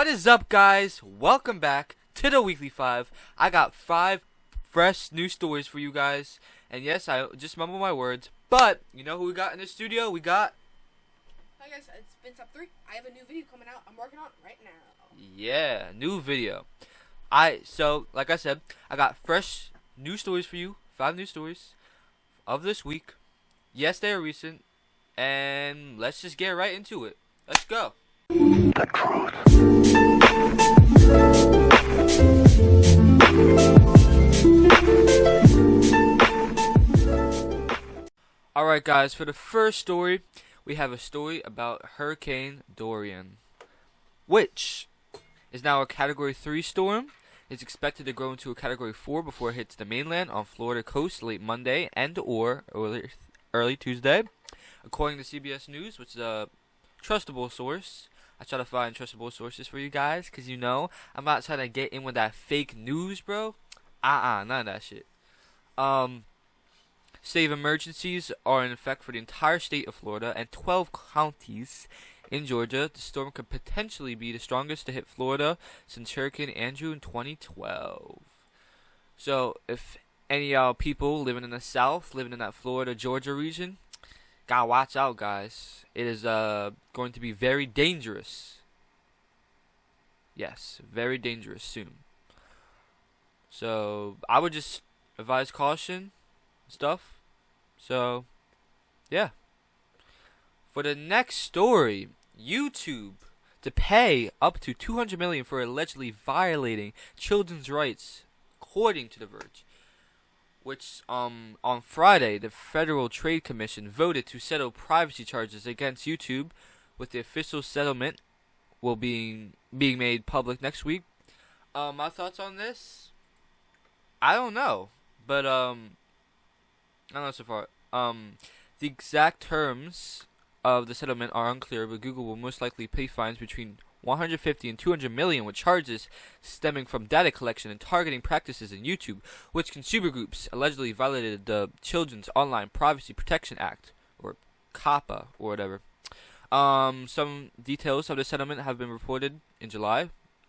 What is up, guys? Welcome back to the Weekly 5. I got 5 fresh news stories for you guys. And yes, I just mumbled my words. But, you know who we got in the studio? We got... Hi guys, it's been top 3. I have a new video coming out. I'm working on it right now. Yeah, new video. So, like I said, I got fresh news stories for you. 5 news stories of this week. Yes, they are recent. And let's just get right into it. Let's go. The truth. Alright guys, for the first story, we have a story about Hurricane Dorian, which is now a Category 3 storm. It's expected to grow into a Category 4 before it hits the mainland on Florida coast late Monday and or early Tuesday. According to CBS News, which is a trustable source. I try to find trustable sources for you guys, because you know, I'm not trying to get in with that fake news, bro. None of that shit. State of emergencies are in effect for the entire state of Florida and 12 counties in Georgia. The storm could potentially be the strongest to hit Florida since Hurricane Andrew in 2012. So, if any people living in the south, living in that Florida, Georgia region, gotta watch out, guys. It is going to be very dangerous. Yes, very dangerous soon. So, I would just advise caution stuff. So, yeah. For the next story, YouTube to pay up to $200 million for allegedly violating children's rights, according to The Verge. Which, on Friday, the Federal Trade Commission voted to settle privacy charges against YouTube, with the official settlement will being made public next week. My thoughts on this? I don't know, but I don't know so far. The exact terms of the settlement are unclear, but Google will most likely pay fines between 150 and 200 million with charges stemming from data collection and targeting practices in YouTube, which consumer groups allegedly violated the Children's Online Privacy Protection Act, or COPPA, or whatever. Some details of the settlement have been reported in July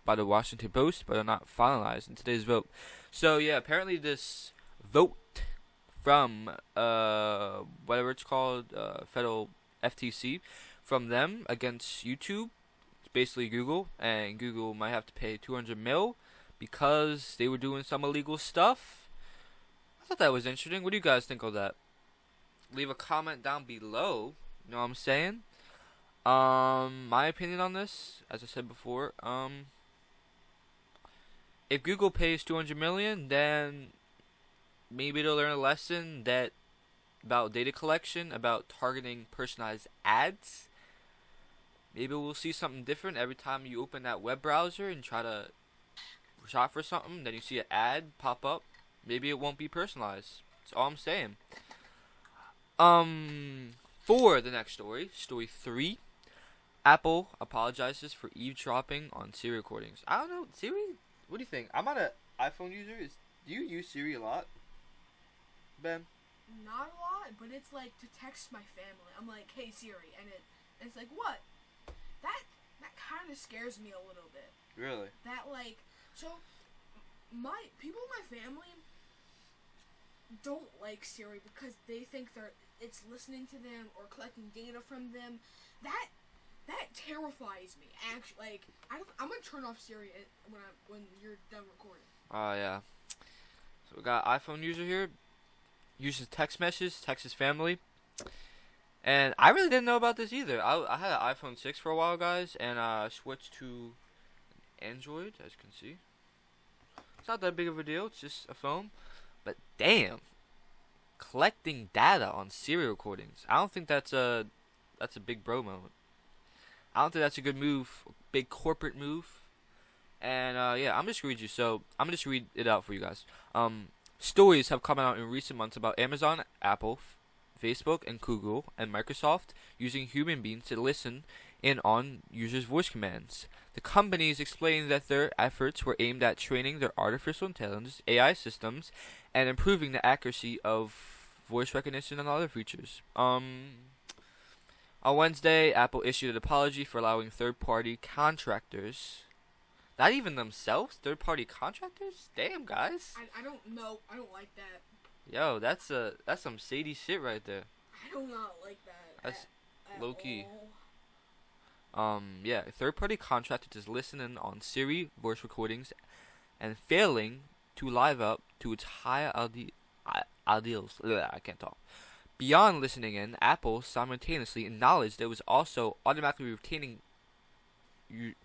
by the Washington Post, but are not finalized in today's vote. So yeah, apparently this vote from whatever it's called, federal FTC, from them against YouTube, basically Google, and Google might have to pay 200 mil because they were doing some illegal stuff. I thought that was interesting. What do you guys think of that? Leave a comment down below. You know what I'm saying? My opinion on this, as I said before, if Google pays 200 million, then maybe they'll learn a lesson that about data collection, about targeting personalized ads. Maybe we'll see something different every time you open that web browser and try to shop for something. Then you see an ad pop up. Maybe it won't be personalized. That's all I'm saying. For the next story, story 3, Apple apologizes for eavesdropping on Siri recordings. I don't know, Siri. What do you think? I'm not an iPhone user. Do you use Siri a lot, Ben? Not a lot, but it's like to text my family. I'm like, hey Siri, and it's like, what? That kind of scares me a little bit. Really? That like, so my people in my family don't like Siri because they think it's listening to them or collecting data from them. That terrifies me. Actually, like I'm gonna turn off Siri when you're done recording. Oh yeah. So we got iPhone user here. Uses text messages, texts his family. And I really didn't know about this either. I had an iPhone 6 for a while, guys, and I switched to Android, as you can see. It's not that big of a deal. It's just a phone. But damn, collecting data on Siri recordings. I don't think that's a big bro moment. I don't think that's a good move, big corporate move. And yeah, I'm just gonna read you. So I'm gonna just read it out for you guys. Stories have come out in recent months about Amazon, Apple, Facebook, and Google, and Microsoft using human beings to listen in on users' voice commands. The companies explained that their efforts were aimed at training their artificial intelligence AI systems and improving the accuracy of voice recognition and other features. On Wednesday, Apple issued an apology for allowing third-party contractors Not even themselves, third-party contractors. Damn, guys. I don't know. I don't like that. Yo, that's some shady shit right there. I do not like that. That's at low key. all. Yeah, a third-party contractor is listening on Siri voice recordings and failing to live up to its high ideals. Ugh, I can't talk. Beyond listening in, Apple simultaneously acknowledged it was also automatically retaining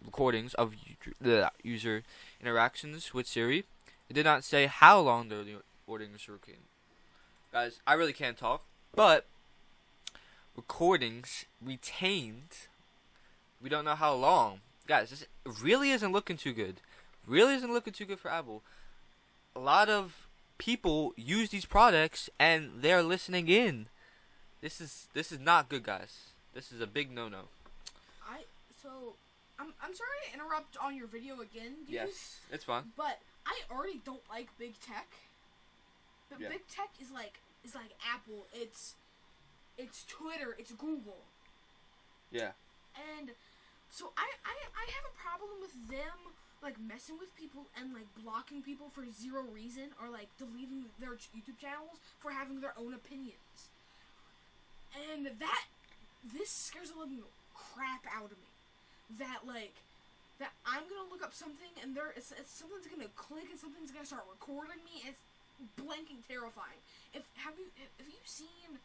recordings of user interactions with Siri. It did not say how long the recordings were recording. Guys, I really can't talk, but recordings retained. We don't know how long. Guys, this really isn't looking too good. Really isn't looking too good for Apple. A lot of people use these products and they're listening in. This is not good, guys. This is a big no-no. I'm sorry to interrupt on your video again, dude. Yes, it's fun. But I already don't like big tech. But Yeah. big tech is like Apple. It's Twitter. It's Google. Yeah. And so I have a problem with them like messing with people and like blocking people for zero reason, or like deleting their YouTube channels for having their own opinions. And this scares the living crap out of me. That I'm gonna look up something and something's gonna click and something's gonna start recording me. It's blanking terrifying. Have you seen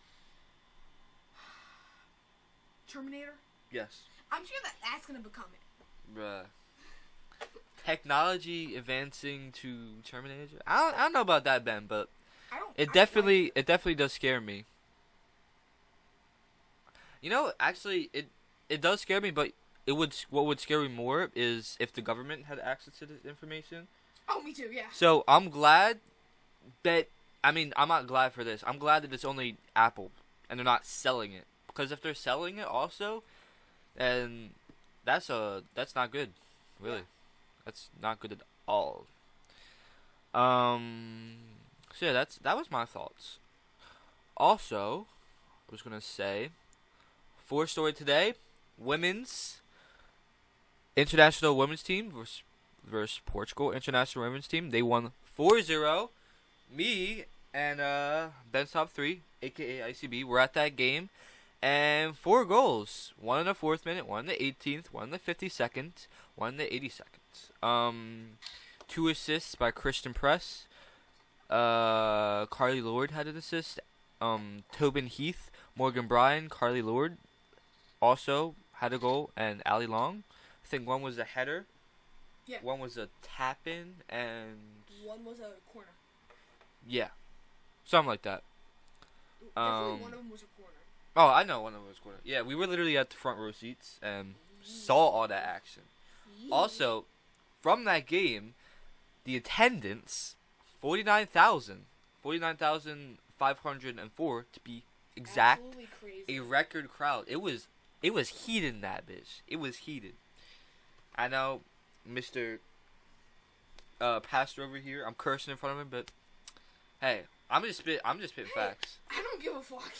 Terminator? Yes. I'm sure that's gonna become it. Bruh. Technology advancing to Terminator. I don't know about that, Ben, but it definitely does scare me. You know, actually, it does scare me, but what would scare me more is if the government had access to this information. Oh, me too. Yeah. So I'm glad that. I mean, I'm not glad for this. I'm glad that it's only Apple and they're not selling it. Because if they're selling it also, then that's not good, really. Yeah. That's not good at all. So yeah, that was my thoughts. Also, I was gonna say, for story today, women's international women's team versus Portugal international women's team. They won 4-0. Me and Ben's Top 3, aka ICB, were at that game. And 4 goals. 1 in the 4th minute, 1 in the 18th, 1 in the 52nd, 1 in the 82nd. 2 assists by Christian Press. Carly Lord had an assist. Tobin Heath, Morgan Bryan, Carly Lord also had a goal, and Ali Long. I think one was a header. Yeah. One was a tap-in, and one was a corner. Yeah. Something like that. Definitely one of them was a corner. Oh, I know one of them was a corner. Yeah, we were literally at the front row seats and saw all that action. Also, from that game, the attendance, 49,504 to be exact. Absolutely crazy. A record crowd. It was heated in that bitch. It was heated. I know, Mr. Pastor over here, I'm cursing in front of him, but hey, I'm just spitting facts. I don't give a fuck.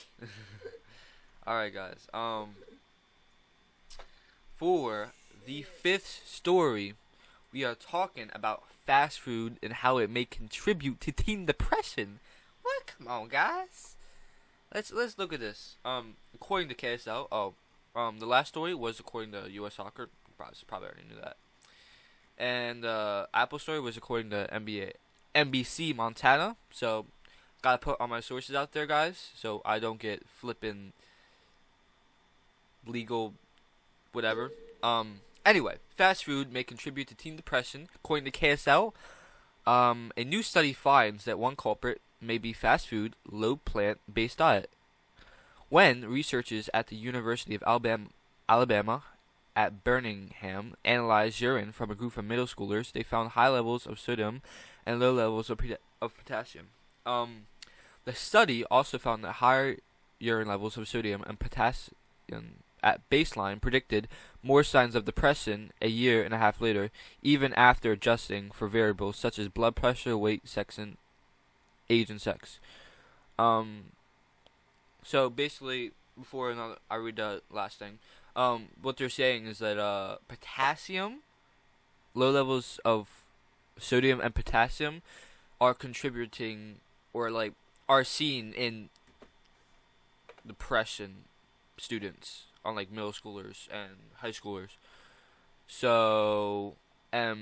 Alright, guys. For the 5th story, we are talking about fast food and how it may contribute to teen depression. What? Come on, guys. Let's look at this. According to KSL, the last story was according to U.S. Soccer. Probably already knew that. And Apple story was according to NBC Montana. So, gotta put all my sources out there, guys, so I don't get flippin' legal whatever. Anyway, fast food may contribute to teen depression. According to KSL, a new study finds that one culprit may be fast food, low plant-based diet. When researchers at the University of Alabama at Birmingham analyzed urine from a group of middle schoolers, they found high levels of sodium and low levels of potassium. The study also found that higher urine levels of sodium and potassium at baseline predicted more signs of depression a year and a half later, even after adjusting for variables such as blood pressure, weight, sex, and age and sex. So basically, I read the last thing. What they're saying is that potassium low levels of sodium and potassium are contributing, or like are seen in depression students, on like middle schoolers and high schoolers. So, I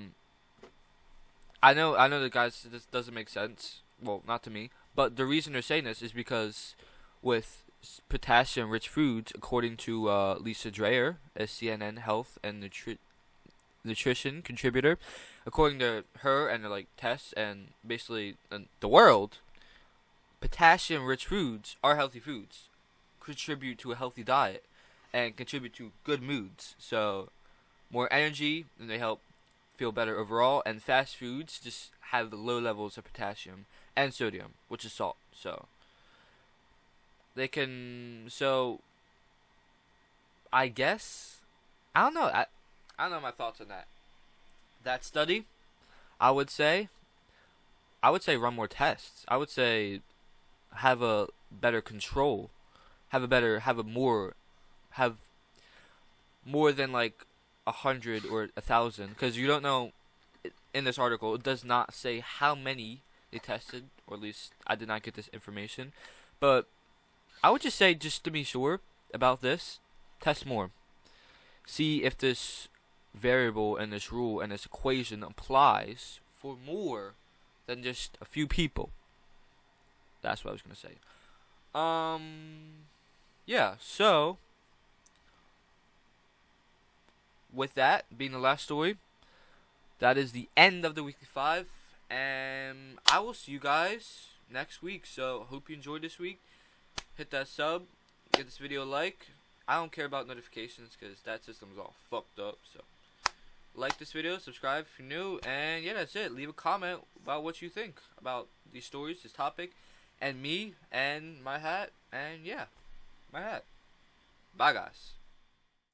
know the guys, this doesn't make sense. Well, not to me, but the reason they're saying this is because with potassium-rich foods, according to Lisa Dreyer, a CNN health and nutrition contributor, according to her and the like tests and basically the world, potassium-rich foods are healthy foods, contribute to a healthy diet, and contribute to good moods. So, more energy, and they help feel better overall. And fast foods just have the low levels of potassium and sodium, which is salt. So, they can. So, I guess I don't know. I don't know my thoughts on that. That study, I would say run more tests. I would say have a better control, have more than like 100 or 1,000, because you don't know. In this article, it does not say how many they tested, or at least I did not get this information. But I would just say, just to be sure about this, test more. See if this variable and this rule and this equation applies for more than just a few people. That's what I was gonna say. Yeah. So, with that being the last story, that is the end of the weekly 5, and I will see you guys next week. So, hope you enjoyed this week. Hit that sub, give this video a like. I don't care about notifications because that system's all fucked up. So, like this video, subscribe if you're new, and yeah, that's it. Leave a comment about what you think about these stories, this topic, and me, and my hat, and yeah, my hat. Bye, guys.